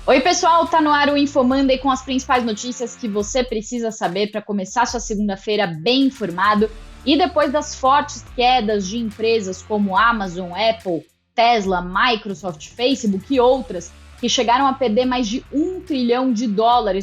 Oi, pessoal, tá no ar o InfoMonday com as principais notícias que você precisa saber para começar sua segunda-feira bem informado. E depois das fortes quedas de empresas como Amazon, Apple, Tesla, Microsoft, Facebook e outras, que chegaram a perder mais de US$ 1 trilhão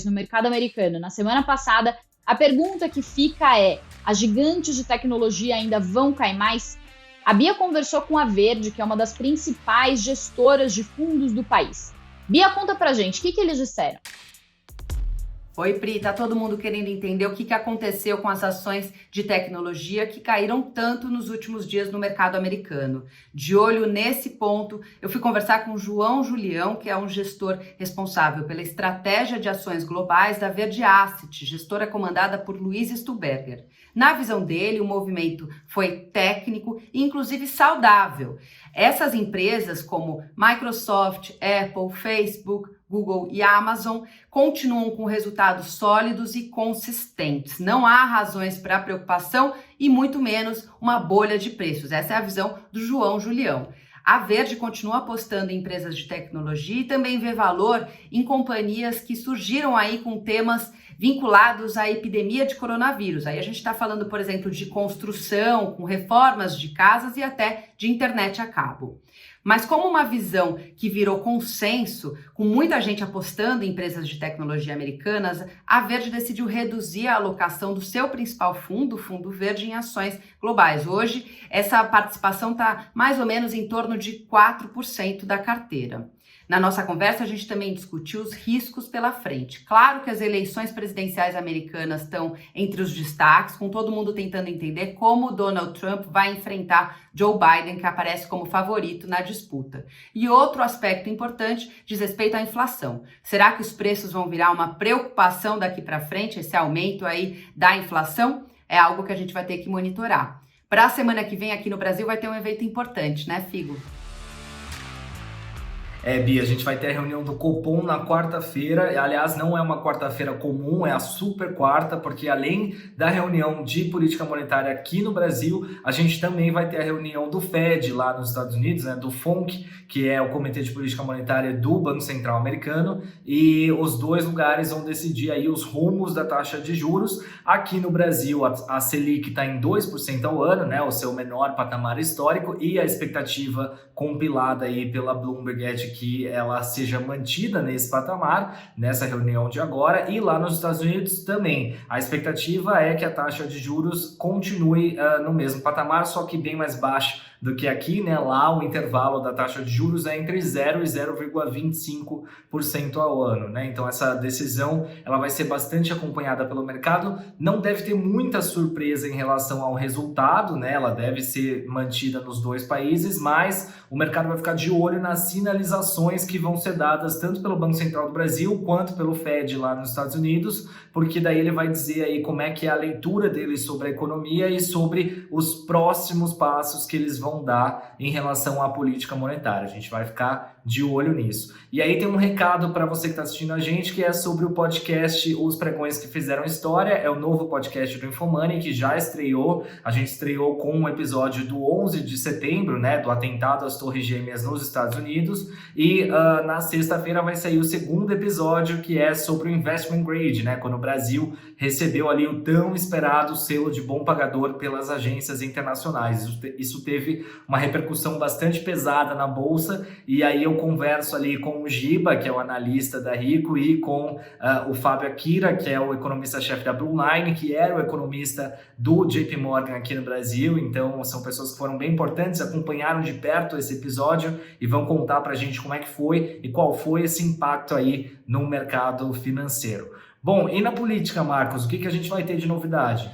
no mercado americano na semana passada, a pergunta que fica é: as gigantes de tecnologia ainda vão cair mais? A Bia conversou com a Verde, que é uma das principais gestoras de fundos do país. Bia, conta pra gente, o que eles disseram? Oi, Pri, tá todo mundo querendo entender o que aconteceu com as ações de tecnologia que caíram tanto nos últimos dias no mercado americano. De olho nesse ponto, eu fui conversar com o João Julião, que é um gestor responsável pela estratégia de ações globais da Verde Asset, gestora comandada por Luiz Stuberger. Na visão dele, o movimento foi técnico e inclusive saudável. Essas empresas como Microsoft, Apple, Facebook, Google e Amazon continuam com resultados sólidos e consistentes. Não há razões para preocupação e muito menos uma bolha de preços. Essa é a visão do João Julião. A Verde continua apostando em empresas de tecnologia e também vê valor em companhias que surgiram aí com temas vinculados à epidemia de coronavírus. Aí a gente está falando, por exemplo, de construção, com reformas de casas e até de internet a cabo. Mas como uma visão que virou consenso, com muita gente apostando em empresas de tecnologia americanas, a Verde decidiu reduzir a alocação do seu principal fundo, o Fundo Verde, em ações globais. Hoje, essa participação está mais ou menos em torno de 4% da carteira. Na nossa conversa, a gente também discutiu os riscos pela frente. Claro que as eleições presidenciais americanas estão entre os destaques, com todo mundo tentando entender como Donald Trump vai enfrentar Joe Biden, que aparece como favorito na disputa. E outro aspecto importante diz respeito à inflação. Será que os preços vão virar uma preocupação daqui para frente, esse aumento aí da inflação? É algo que a gente vai ter que monitorar. Para a semana que vem aqui no Brasil vai ter um evento importante, né, Figo? Bia, a gente vai ter a reunião do Copom na quarta-feira. Aliás, não é uma quarta-feira comum, é a super quarta, porque além da reunião de política monetária aqui no Brasil, a gente também vai ter a reunião do Fed lá nos Estados Unidos, né, do FONC, que é o Comitê de Política Monetária do Banco Central Americano, e os dois lugares vão decidir aí os rumos da taxa de juros. Aqui no Brasil, a Selic está em 2% ao ano, né, o seu menor patamar histórico, e a expectativa compilada aí pela Bloomberg é de que ela seja mantida nesse patamar, nessa reunião de agora, e lá nos Estados Unidos também. A expectativa é que a taxa de juros continue no mesmo patamar, só que bem mais baixa do que aqui, né? Lá o intervalo da taxa de juros é entre 0 e 0,25% ao ano, né? Então essa decisão ela vai ser bastante acompanhada pelo mercado, não deve ter muita surpresa em relação ao resultado, né? Ela deve ser mantida nos dois países, mas o mercado vai ficar de olho nas sinalizações que vão ser dadas tanto pelo Banco Central do Brasil quanto pelo Fed lá nos Estados Unidos, porque daí ele vai dizer aí como é que é a leitura dele sobre a economia e sobre os próximos passos que eles vão dar em relação à política monetária. A gente vai ficar de olho nisso. E aí tem um recado para você que está assistindo a gente, que é sobre o podcast Os Pregões que Fizeram História. É o novo podcast do InfoMoney, que já estreou. A gente estreou com um episódio do 11 de setembro, né, do atentado às Torres Gêmeas nos Estados Unidos. E na sexta-feira vai sair o segundo episódio, que é sobre o Investment Grade, né, quando o Brasil recebeu ali o tão esperado selo de bom pagador pelas agências internacionais. Isso teve uma repercussão bastante pesada na Bolsa, e aí eu converso ali com o Giba, que é o analista da Rico, e com o Fábio Akira, que é o economista-chefe da Blue Line, que era o economista do JP Morgan aqui no Brasil. Então são pessoas que foram bem importantes, acompanharam de perto esse episódio e vão contar pra gente como é que foi e qual foi esse impacto aí no mercado financeiro. Bom, e na política, Marcos, o que a gente vai ter de novidade?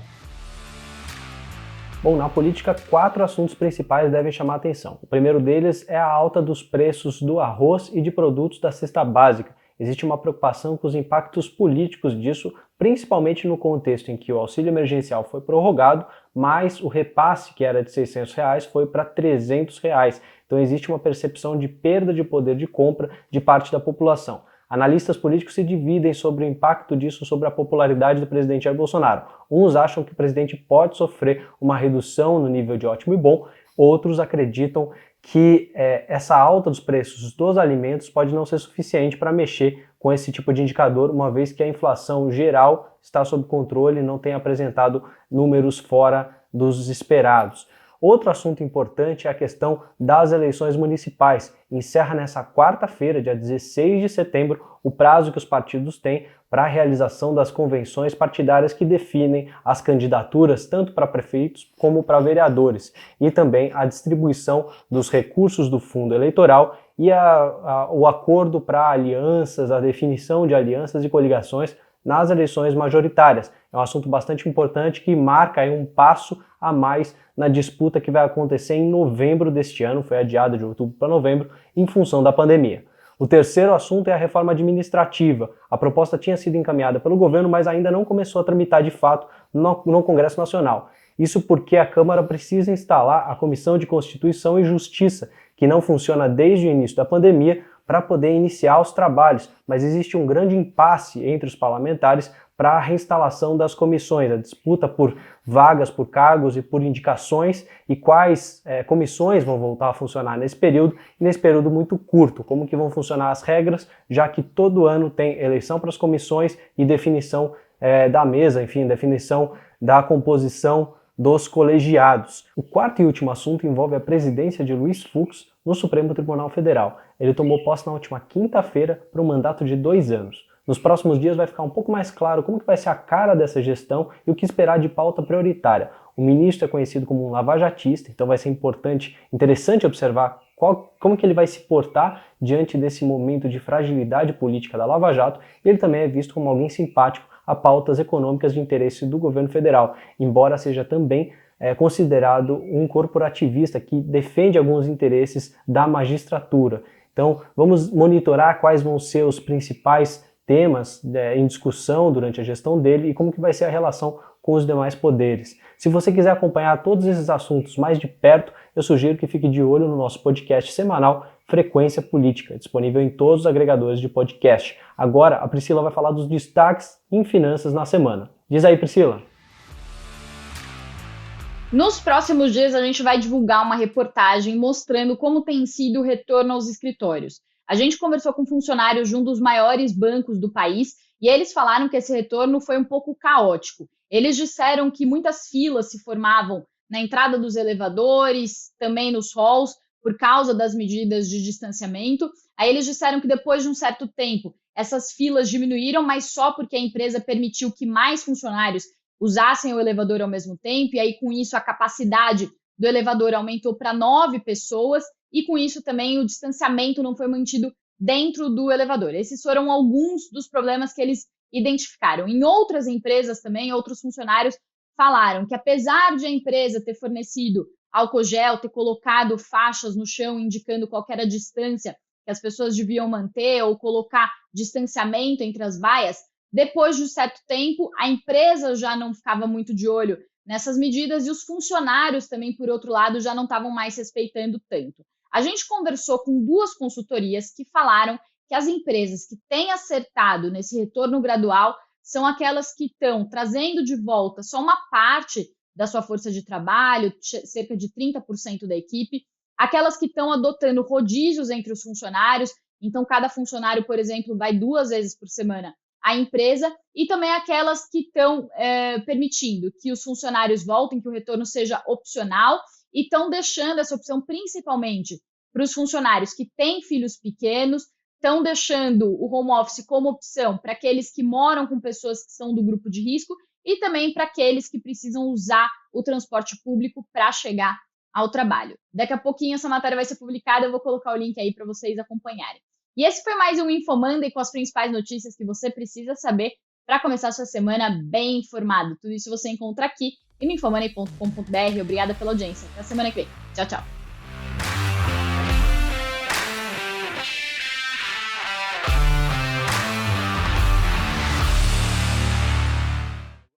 Bom, na política, 4 assuntos principais devem chamar a atenção. O primeiro deles é a alta dos preços do arroz e de produtos da cesta básica. Existe uma preocupação com os impactos políticos disso, principalmente no contexto em que o auxílio emergencial foi prorrogado, mas o repasse, que era de R$600, foi para R$300. Então existe uma percepção de perda de poder de compra de parte da população. Analistas políticos se dividem sobre o impacto disso sobre a popularidade do presidente Jair Bolsonaro. Uns acham que o presidente pode sofrer uma redução no nível de ótimo e bom, outros acreditam que essa alta dos preços dos alimentos pode não ser suficiente para mexer com esse tipo de indicador, uma vez que a inflação geral está sob controle e não tem apresentado números fora dos esperados. Outro assunto importante é a questão das eleições municipais. Encerra nessa quarta-feira, dia 16 de setembro, o prazo que os partidos têm para a realização das convenções partidárias que definem as candidaturas tanto para prefeitos como para vereadores, e também a distribuição dos recursos do fundo eleitoral e o acordo para alianças, a definição de alianças e coligações nas eleições majoritárias. É um assunto bastante importante que marca aí um passo a mais na disputa que vai acontecer em novembro deste ano, foi adiada de outubro para novembro, em função da pandemia. O terceiro assunto é a reforma administrativa. A proposta tinha sido encaminhada pelo governo, mas ainda não começou a tramitar de fato no Congresso Nacional. Isso porque a Câmara precisa instalar a Comissão de Constituição e Justiça, que não funciona desde o início da pandemia, para poder iniciar os trabalhos, mas existe um grande impasse entre os parlamentares para a reinstalação das comissões, a disputa por vagas, por cargos e por indicações, e quais comissões vão voltar a funcionar nesse período, e nesse período muito curto, como que vão funcionar as regras, já que todo ano tem eleição para as comissões e definição da mesa, enfim, definição da composição dos colegiados. O quarto e último assunto envolve a presidência de Luiz Fux no Supremo Tribunal Federal. Ele tomou posse na última quinta-feira para um mandato de 2 anos. Nos próximos dias vai ficar um pouco mais claro como que vai ser a cara dessa gestão e o que esperar de pauta prioritária. O ministro é conhecido como um lavajatista, então vai ser interessante observar como que ele vai se portar diante desse momento de fragilidade política da Lava Jato, e ele também é visto como alguém simpático a pautas econômicas de interesse do governo federal, embora seja também considerado um corporativista que defende alguns interesses da magistratura. Então vamos monitorar quais vão ser os principais temas em discussão durante a gestão dele e como que vai ser a relação com os demais poderes. Se você quiser acompanhar todos esses assuntos mais de perto, eu sugiro que fique de olho no nosso podcast semanal Frequência Política, disponível em todos os agregadores de podcast. Agora, a Priscila vai falar dos destaques em finanças na semana. Diz aí, Priscila. Nos próximos dias, a gente vai divulgar uma reportagem mostrando como tem sido o retorno aos escritórios. A gente conversou com funcionários de um dos maiores bancos do país e eles falaram que esse retorno foi um pouco caótico. Eles disseram que muitas filas se formavam na entrada dos elevadores, também nos halls, por causa das medidas de distanciamento. Aí eles disseram que depois de um certo tempo, essas filas diminuíram, mas só porque a empresa permitiu que mais funcionários usassem o elevador ao mesmo tempo, e aí com isso a capacidade do elevador aumentou para 9 pessoas, e com isso também o distanciamento não foi mantido dentro do elevador. Esses foram alguns dos problemas que eles identificaram. Em outras empresas também, outros funcionários falaram que apesar de a empresa ter fornecido álcool gel, ter colocado faixas no chão indicando qual era a distância que as pessoas deviam manter ou colocar distanciamento entre as vaias, depois de um certo tempo a empresa já não ficava muito de olho nessas medidas e os funcionários também, por outro lado, já não estavam mais respeitando tanto. A gente conversou com 2 consultorias que falaram que as empresas que têm acertado nesse retorno gradual são aquelas que estão trazendo de volta só uma parte da sua força de trabalho, cerca de 30% da equipe, aquelas que estão adotando rodízios entre os funcionários, então cada funcionário, por exemplo, vai 2 vezes por semana à empresa, e também aquelas que estão permitindo que os funcionários voltem, que o retorno seja opcional, e estão deixando essa opção principalmente para os funcionários que têm filhos pequenos, estão deixando o home office como opção para aqueles que moram com pessoas que são do grupo de risco e também para aqueles que precisam usar o transporte público para chegar ao trabalho. Daqui a pouquinho essa matéria vai ser publicada, eu vou colocar o link aí para vocês acompanharem. E esse foi mais um InfoMonday com as principais notícias que você precisa saber para começar a sua semana bem informado. Tudo isso você encontra aqui no infomonday.com.br. Obrigada pela audiência. Até a semana que vem. Tchau, tchau.